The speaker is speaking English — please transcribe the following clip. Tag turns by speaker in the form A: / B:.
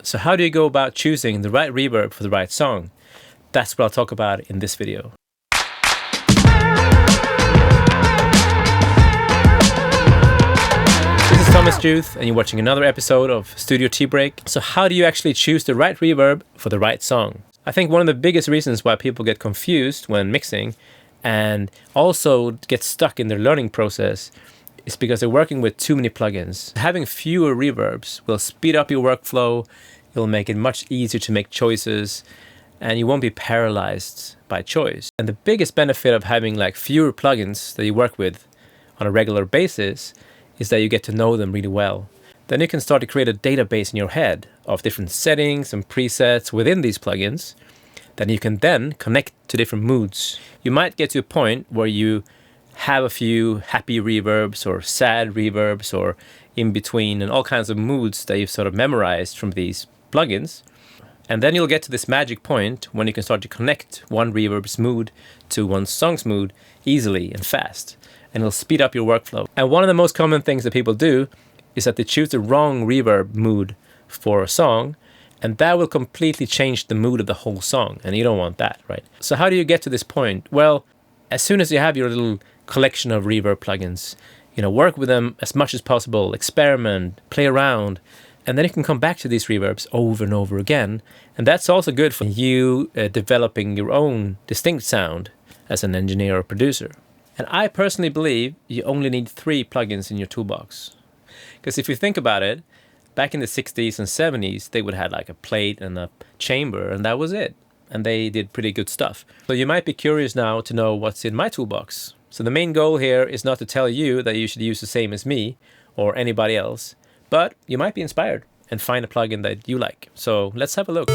A: So how do you go about choosing the right reverb for the right song? That's what I'll talk about in this video. This is Thomas Juth, and you're watching another episode of Studio Tea Break. So how do you actually choose the right reverb for the right song? I think one of the biggest reasons why people get confused when mixing and also get stuck in their learning process is because they're working with too many plugins. Having fewer reverbs will speed up your workflow, it'll make it much easier to make choices, and you won't be paralyzed by choice. And the biggest benefit of having fewer plugins that you work with on a regular basis is that you get to know them really well. Then you can start to create a database in your head of different settings and presets within these plugins that you can then connect to different moods. You might get to a point where you have a few happy reverbs or sad reverbs or in between and all kinds of moods that you've sort of memorized from these plugins. And then you'll get to this magic point when you can start to connect one reverb's mood to one song's mood easily and fast. And it'll speed up your workflow. And one of the most common things that people do is that they choose the wrong reverb mood for a song, and that will completely change the mood of the whole song, and you don't want that, right? So how do you get to this point? Well, as soon as you have your little collection of reverb plugins, work with them as much as possible, experiment, play around, and then you can come back to these reverbs over and over again. And that's also good for you developing your own distinct sound as an engineer or producer. And I personally believe you only need 3 plugins in your toolbox. Because if you think about it, back in the 60s and 70s, they would have a plate and a chamber, and that was it. And they did pretty good stuff. So you might be curious now to know what's in my toolbox. So the main goal here is not to tell you that you should use the same as me or anybody else, but you might be inspired and find a plugin that you like. So let's have a look.